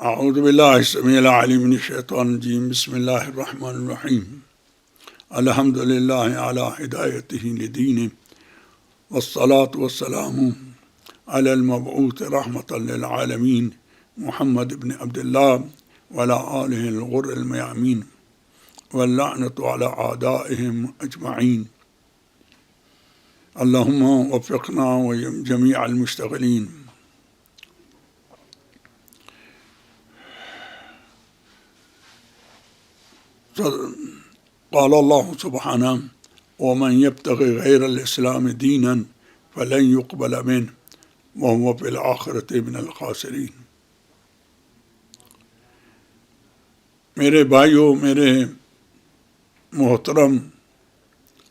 اعوذ باللہ السمیع العلیم من الشیطان الرجیم بسم اللہ الرحمن الرحیم الحمد للہ علی ہدایتہ لدینہ والصلاة والسلام علی المبعوث رحمۃ للعالمین محمد بن عبد اللہ وعلی آلہ الغر الميامین واللعنۃ علی اعدائہم اجمعین اللہم وفقنا وجمیع المشتغلین. قال اللہ سبحانہ ومن يبتغ غیر الاسلام دینا فلن يقبل منه وهو في الآخرة من الخاسرین. میرے بھائیوں، میرے محترم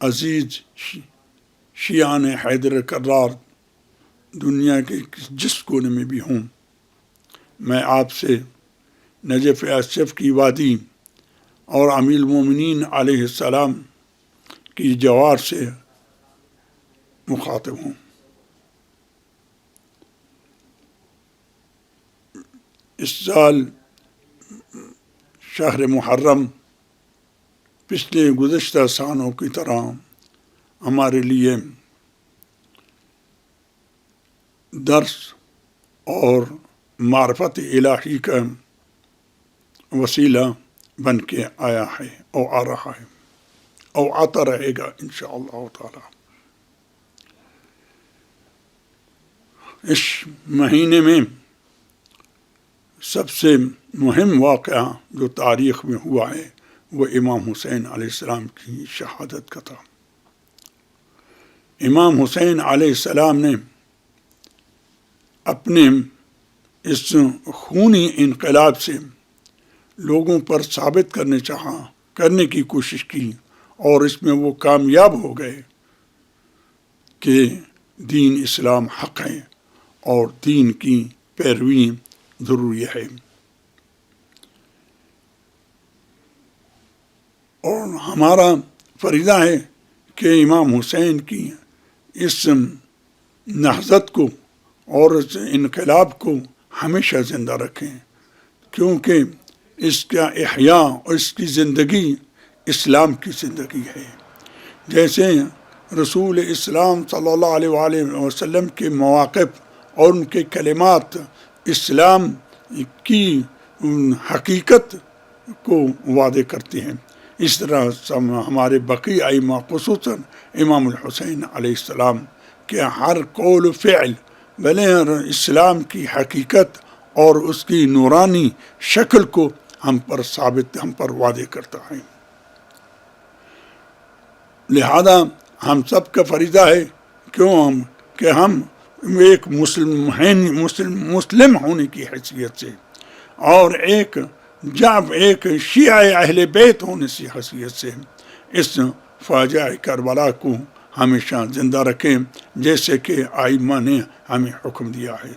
عزیز شیعان حیدر کرار، دنیا کے جس کونے میں بھی ہوں، میں آپ سے نجف اشرف کی وادی اور امیر المومنین علیہ السلام کی جوار سے مخاطب ہوں. اس سال شہر محرم پچھلے گزشتہ سالوں کی طرح ہمارے لیے درس اور معرفت الہی کا وسیلہ بن کے آیا ہے اور آ رہا ہے اور آتا رہے گا انشاءاللہ تعالی. اس مہینے میں سب سے مہم واقعہ جو تاریخ میں ہوا ہے وہ امام حسین علیہ السلام کی شہادت کا تھا. امام حسین علیہ السلام نے اپنے اس خونی انقلاب سے لوگوں پر ثابت کرنے کی کوشش کی اور اس میں وہ کامیاب ہو گئے کہ دین اسلام حق ہے اور دین کی پیروی ضروری ہے. اور ہمارا فریضہ ہے کہ امام حسین کی اس نہضت کو اور اس انقلاب کو ہمیشہ زندہ رکھیں، کیونکہ اس کا احیاء اور اس کی زندگی اسلام کی زندگی ہے. جیسے رسول اسلام صلی اللہ علیہ وآلہ وسلم کے مواقف اور ان کے کلمات اسلام کی حقیقت کو واضح کرتے ہیں، اس طرح ہمارے بقی ائمہ خصوصاً امام الحسین علیہ السلام کے ہر قول و فعل بھلے اسلام کی حقیقت اور اس کی نورانی شکل کو ہم پر واضح کرتا ہے. لہذا ہم سب کا فریضہ ہے کہ ہم ایک مسلم ہونے کی حیثیت سے اور ایک شیعہ اہل بیت ہونے کی حیثیت سے اس فاجعہ کربلا کو ہمیشہ زندہ رکھیں، جیسے کہ ائمہ نے ہمیں حکم دیا ہے.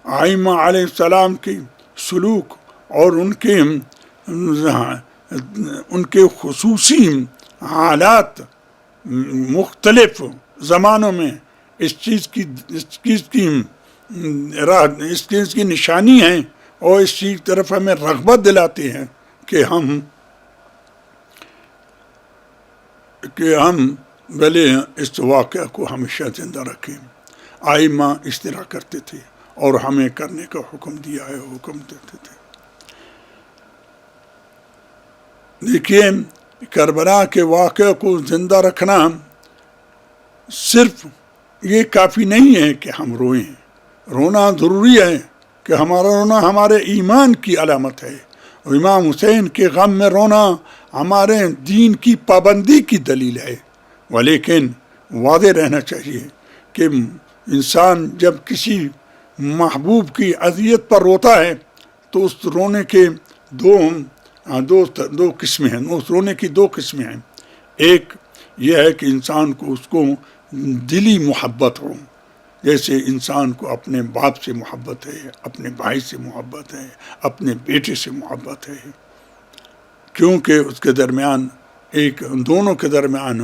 ائمہ علیہ السلام کی سلوک اور ان کے خصوصی حالات مختلف زمانوں میں اس چیز کی نشانی ہیں اور اس چیز کی طرف ہمیں رغبت دلاتے ہیں کہ ہم بھلے اس واقعہ کو ہمیشہ زندہ رکھیں. ائمہ اس طرح کرتے تھے اور ہمیں کرنے کا حکم دیا ہے، حکم دیتے تھے. دیکھیے، کربلا کے واقعہ کو زندہ رکھنا صرف یہ کافی نہیں ہے کہ ہم روئیں. رونا ضروری ہے کہ ہمارا رونا ہمارے ایمان کی علامت ہے. امام حسین کے غم میں رونا ہمارے دین کی پابندی کی دلیل ہے. ولیکن واضح رہنا چاہیے کہ انسان جب کسی محبوب کی اذیت پر روتا ہے تو اس رونے کے دو قسمیں ہیں. اس رونے کی دو قسمیں ہیں. ایک یہ ہے کہ انسان کو اس کو دلی محبت ہو، جیسے انسان کو اپنے باپ سے محبت ہے، اپنے بھائی سے محبت ہے، اپنے بیٹے سے محبت ہے، کیونکہ اس کے درمیان دونوں کے درمیان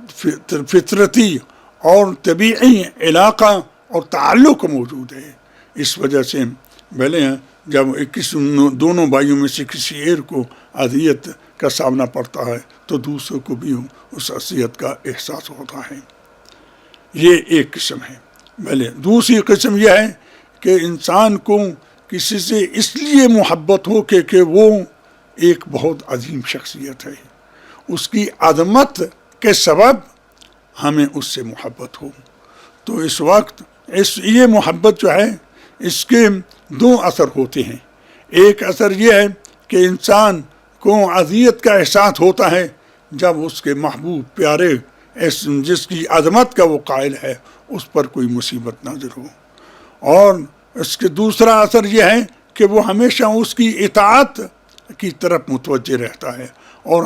فطرتی اور طبیعی علاقہ اور تعلق موجود ہے. اس وجہ سے بھلے جب دونوں بھائیوں میں سے کسی ایک کو اذیت کا سامنا پڑتا ہے تو دوسروں کو بھی اس اذیت کا احساس ہوتا ہے. یہ ایک قسم ہے. بھلے دوسری قسم یہ ہے کہ انسان کو کسی سے اس لیے محبت ہو کہ وہ ایک بہت عظیم شخصیت ہے، اس کی عظمت کے سبب ہمیں اس سے محبت ہو. تو اس وقت یہ محبت جو ہے اس کے دو اثر ہوتے ہیں. ایک اثر یہ ہے کہ انسان کو اذیت کا احساس ہوتا ہے جب اس کے محبوب پیارے جس کی عظمت کا وہ قائل ہے اس پر کوئی مصیبت نازل ہو، اور اس کے دوسرا اثر یہ ہے کہ وہ ہمیشہ اس کی اطاعت کی طرف متوجہ رہتا ہے اور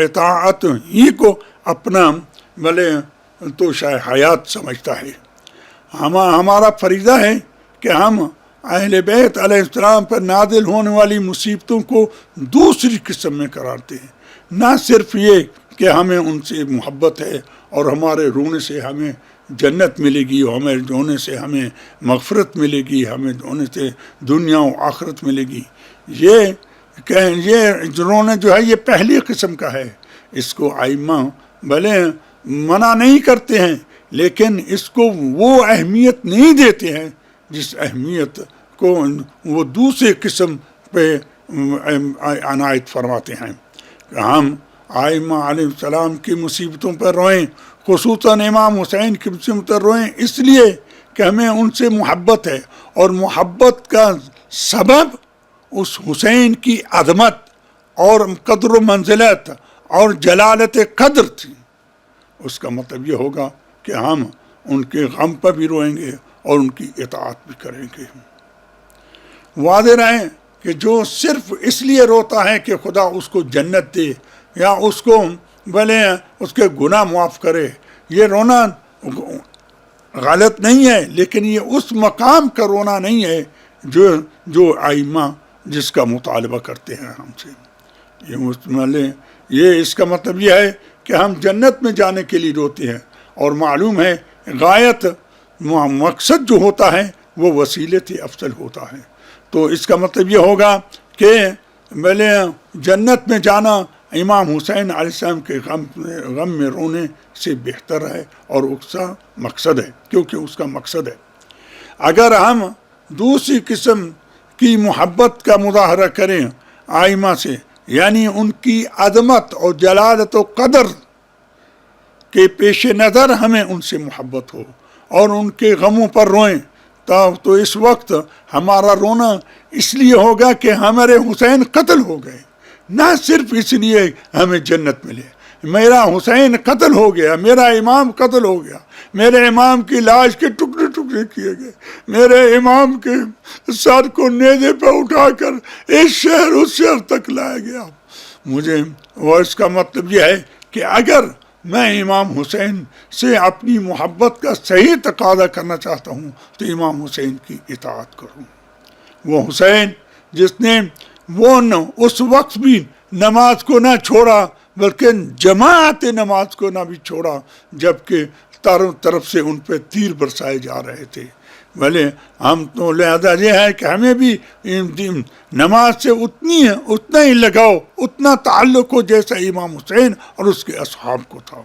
اطاعت ہی کو اپنا بھلے تو شاید حیات سمجھتا ہے. ہمارا فریضہ ہے کہ ہم اہل بیت علیہ السلام پر نازل ہونے والی مصیبتوں کو دوسری قسم میں قرار دیں. نہ صرف یہ کہ ہمیں ان سے محبت ہے اور ہمارے رونے سے ہمیں جنت ملے گی، ہمیں رونے سے ہمیں مغفرت ملے گی، ہمیں رونے سے دنیا و آخرت ملے گی. یہ رونا جو ہے یہ پہلی قسم کا ہے. اس کو ائمہ بھلے منع نہیں کرتے ہیں لیکن اس کو وہ اہمیت نہیں دیتے ہیں جس اہمیت کو وہ دوسرے قسم پہ عنایت فرماتے ہیں. ہم ائمہ علیہ السلام کی مصیبتوں پر روئیں، خصوصاً امام حسین کی مصیبتوں پر روئیں اس لیے کہ ہمیں ان سے محبت ہے، اور محبت کا سبب اس حسین کی عظمت اور قدر و منزلت اور جلالت قدر تھی. اس کا مطلب یہ ہوگا کہ ہم ان کے غم پر بھی روئیں گے اور ان کی اطاعت بھی کریں گے. واضح رہے کہ جو صرف اس لیے روتا ہے کہ خدا اس کو جنت دے یا اس کو بھلے اس کے گناہ معاف کرے، یہ رونا غلط نہیں ہے، لیکن یہ اس مقام کا رونا نہیں ہے جو ائمہ جس کا مطالبہ کرتے ہیں ہم سے. یہ اس کا مطلب یہ ہے کہ ہم جنت میں جانے کے لیے روتے ہیں، اور معلوم ہے غایت مقصد جو ہوتا ہے وہ وسیلے سے افضل ہوتا ہے. تو اس کا مطلب یہ ہوگا کہ بھلے جنت میں جانا امام حسین علیہ السلام کے غم میں رونے سے بہتر ہے اور اس کا مقصد ہے، کیونکہ اس کا مقصد ہے. اگر ہم دوسری قسم کی محبت کا مظاہرہ کریں ائمہ سے، یعنی ان کی عظمت اور جلالت و قدر کے پیش نظر ہمیں ان سے محبت ہو اور ان کے غموں پر روئیں، تو اس وقت ہمارا رونا اس لیے ہوگا کہ ہمارے حسین قتل ہو گئے، نہ صرف اس لیے ہمیں جنت ملے. میرا حسین قتل ہو گیا، میرا امام قتل ہو گیا، میرے امام کی لاش کے ٹکڑے ٹکڑے کیے گئے، میرے امام کے سر کو نیزے پہ اٹھا کر اس شہر اس شہر تک لایا گیا. اس کا مطلب یہ ہے کہ اگر میں امام حسین سے اپنی محبت کا صحیح تقاضا کرنا چاہتا ہوں تو امام حسین کی اطاعت کروں. وہ حسین جس نے اس وقت بھی نماز کو نہ چھوڑا بلکہ جماعت نماز کو نہ بھی چھوڑا جبکہ چاروں طرف سے ان پہ تیر برسائے جا رہے تھے. بھلے ہم تو لہذا یہ ہے کہ ہمیں بھی نماز سے اتنا ہی لگاؤ، اتنا تعلق ہو جیسا امام حسین اور اس کے اصحاب کو تھا.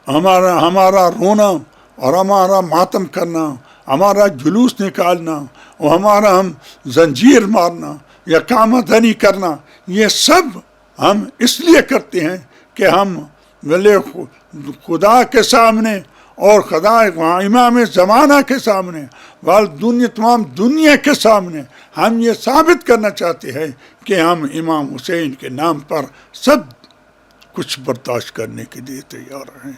ہمارا رونا اور ہمارا ماتم کرنا، ہمارا جلوس نکالنا اور ہمارا ہم زنجیر مارنا یا کام دھنی کرنا، یہ سب ہم اس لیے کرتے ہیں کہ ہم بھلے خدا کے سامنے اور خدا امام زمانہ کے سامنے تمام دنیا کے سامنے ہم یہ ثابت کرنا چاہتے ہیں کہ ہم امام حسین کے نام پر سب کچھ برداشت کرنے کے لیے تیار ہیں.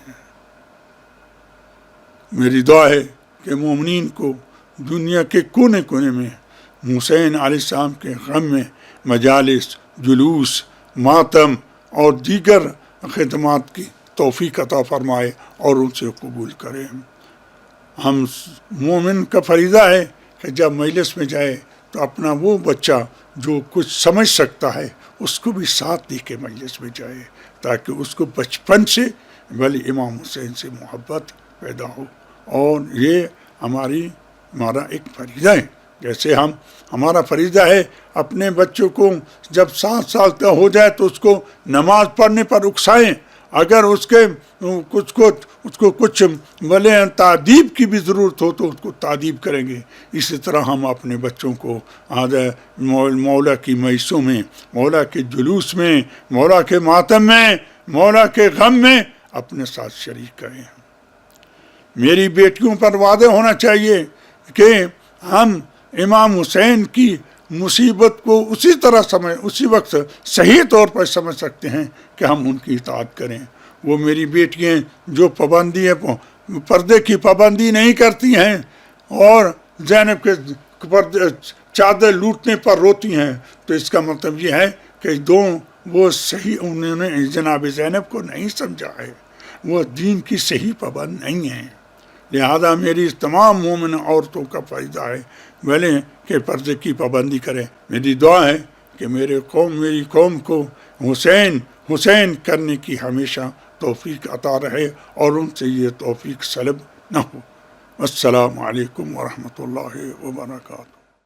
میری دعا ہے کہ مومنین کو دنیا کے کونے کونے میں حسین علیہ السلام کے غم میں مجالس، جلوس، ماتم اور دیگر خدمات کی توفیق عطا فرمائے اور ان سے قبول کرے. ہم مومن کا فریضہ ہے کہ جب مجلس میں جائے تو اپنا وہ بچہ جو کچھ سمجھ سکتا ہے اس کو بھی ساتھ لے کے مجلس میں جائے، تاکہ اس کو بچپن سے بلکہ امام حسین سے محبت پیدا ہو. اور یہ ہمارا ایک فریضہ ہے. جیسے ہمارا فریضہ ہے اپنے بچوں کو جب 7 سال کا ہو جائے تو اس کو نماز پڑھنے پر اکسائیں. اگر اس کو کچھ بولے تعدیب کی بھی ضرورت ہو تو اس کو تعدیب کریں گے. اسی طرح ہم اپنے بچوں کو مولا کی مجلسوں میں، مولا کے جلوس میں، مولا کے ماتم میں، مولا کے غم میں اپنے ساتھ شریک کریں. میری بیٹیوں پر وعدہ ہونا چاہیے کہ ہم امام حسین کی مصیبت کو اسی وقت صحیح طور پر سمجھ سکتے ہیں کہ ہم ان کی اطاعت کریں. وہ میری بیٹیاں جو پردے کی پابندی نہیں کرتی ہیں اور زینب کے چادر لوٹنے پر روتی ہیں، تو اس کا مطلب یہ ہے کہ وہ صحیح انہوں نے جناب زینب کو نہیں سمجھا ہے، وہ دین کی صحیح پابند نہیں ہیں. لہذا میری تمام مومن عورتوں کا فریضہ ہے بھلے کہ پردے کی پابندی کریں. میری دعا ہے کہ میری قوم کو حسین کرنے کی ہمیشہ توفیق عطا رہے اور ان سے یہ توفیق سلب نہ ہو. السلام علیکم ورحمۃ اللہ وبرکاتہ.